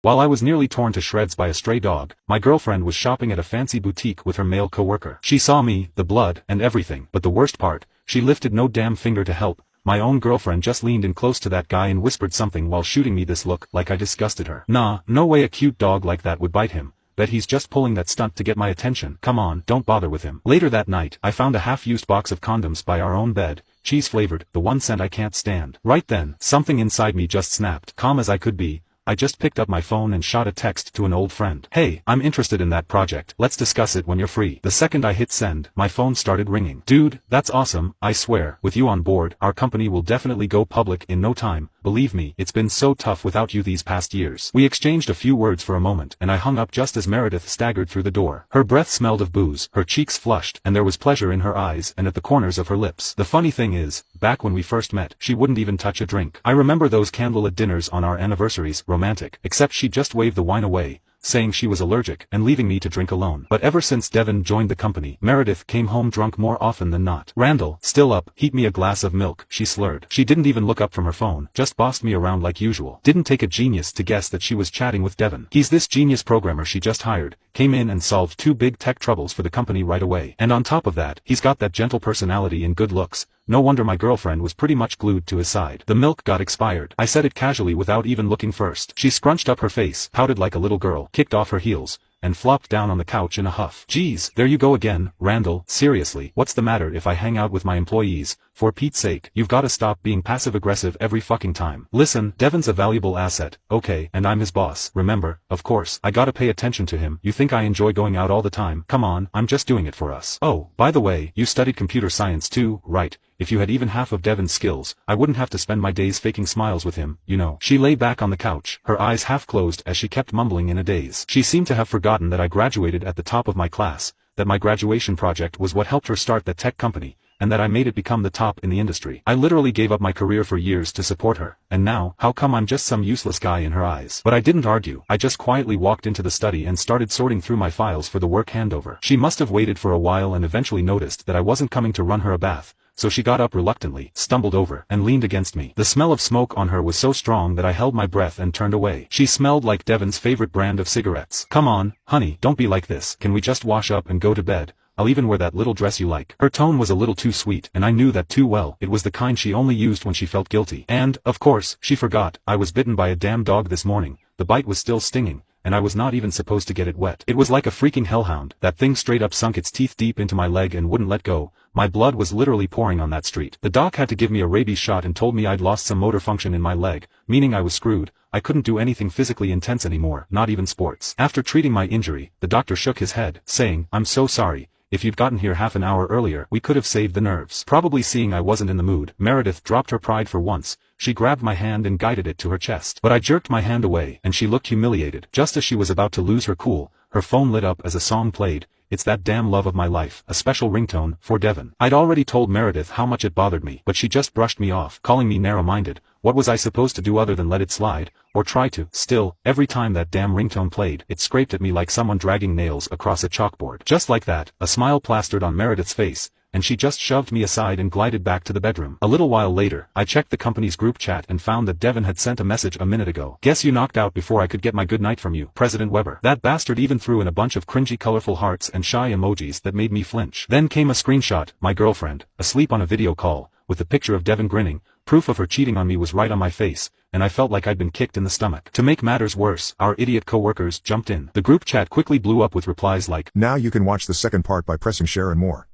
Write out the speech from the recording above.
While I was nearly torn to shreds by a stray dog, my girlfriend was shopping at a fancy boutique with her male coworker. She saw me, the blood, and everything, but the worst part, she lifted no damn finger to help. My own girlfriend just leaned in close to that guy and whispered something while shooting me this look like I disgusted her. Nah, no way a cute dog like that would bite him. Bet he's just pulling that stunt to get my attention. Come on, don't bother with him. Later that night, I found a half-used box of condoms by our own bed, cheese-flavored, the one scent I can't stand. Right then, something inside me just snapped. Calm as I could be, I just picked up my phone and shot a text to an old friend. Hey, I'm interested in that project. Let's discuss it when you're free. The second I hit send, my phone started ringing. Dude, that's awesome. I swear, with you on board, our company will definitely go public in no time. Believe me, it's been so tough without you these past years. We exchanged a few words for a moment, and I hung up just as Meredith staggered through the door. Her breath smelled of booze, her cheeks flushed, and there was pleasure in her eyes and at the corners of her lips. The funny thing is, back when we first met, she wouldn't even touch a drink. I remember those candlelit dinners on our anniversaries, romantic, except she just waved the wine away, saying she was allergic, and leaving me to drink alone. But ever since Devin joined the company, Meredith came home drunk more often than not. Randall, still up, heat me a glass of milk, she slurred. She didn't even look up from her phone, just bossed me around like usual. Didn't take a genius to guess that she was chatting with Devin. He's this genius programmer she just hired, came in and solved 2 big tech troubles for the company right away. And on top of that, he's got that gentle personality and good looks. No wonder my girlfriend was pretty much glued to his side. The milk got expired. I said it casually without even looking first. She scrunched up her face, pouted like a little girl, kicked off her heels, and flopped down on the couch in a huff. Geez, there you go again, Randall. Seriously, what's the matter if I hang out with my employees? For Pete's sake, you've gotta stop being passive-aggressive every fucking time. Listen, Devin's a valuable asset, okay, and I'm his boss. Remember, of course, I gotta pay attention to him. You think I enjoy going out all the time? Come on, I'm just doing it for us. Oh, by the way, you studied computer science too, right? If you had even half of Devin's skills, I wouldn't have to spend my days faking smiles with him, you know. She lay back on the couch, her eyes half closed as she kept mumbling in a daze. She seemed to have forgotten that I graduated at the top of my class, that my graduation project was what helped her start the tech company, and that I made it become the top in the industry. I literally gave up my career for years to support her, and now, how come I'm just some useless guy in her eyes? But I didn't argue. I just quietly walked into the study and started sorting through my files for the work handover. She must have waited for a while and eventually noticed that I wasn't coming to run her a bath. So she got up reluctantly, stumbled over, and leaned against me. The smell of smoke on her was so strong that I held my breath and turned away. She smelled like Devin's favorite brand of cigarettes. Come on, honey, don't be like this. Can we just wash up and go to bed? I'll even wear that little dress you like. Her tone was a little too sweet, and I knew that too well. It was the kind she only used when she felt guilty. And, of course, she forgot. I was bitten by a damn dog this morning. The bite was still stinging, and I was not even supposed to get it wet. It was like a freaking hellhound. That thing straight up sunk its teeth deep into my leg and wouldn't let go. My blood was literally pouring on that street. The doc had to give me a rabies shot and told me I'd lost some motor function in my leg, meaning I was screwed. I couldn't do anything physically intense anymore, not even sports. After treating my injury, the doctor shook his head, saying, "I'm so sorry. If you'd gotten here half an hour earlier, we could have saved the nerves." Probably seeing I wasn't in the mood, Meredith dropped her pride for once. She grabbed my hand and guided it to her chest. But I jerked my hand away, and she looked humiliated. Just as she was about to lose her cool, her phone lit up as a song played. It's That Damn Love of My Life, a special ringtone for Devin. I'd already told Meredith how much it bothered me, but she just brushed me off, calling me narrow-minded. What was I supposed to do other than let it slide? Or try to? Still, every time that damn ringtone played, it scraped at me like someone dragging nails across a chalkboard. Just like that, a smile plastered on Meredith's face, and she just shoved me aside and glided back to the bedroom. A little while later, I checked the company's group chat and found that Devin had sent a message a minute ago. "Guess you knocked out before I could get my good night from you, President Weber." That bastard even threw in a bunch of cringy colorful hearts and shy emojis that made me flinch. Then came a screenshot, my girlfriend, asleep on a video call, with a picture of Devin grinning. Proof of her cheating on me was right on my face, and I felt like I'd been kicked in the stomach. To make matters worse, our idiot coworkers jumped in. The group chat quickly blew up with replies like, "Now you can watch the second part by pressing share and more."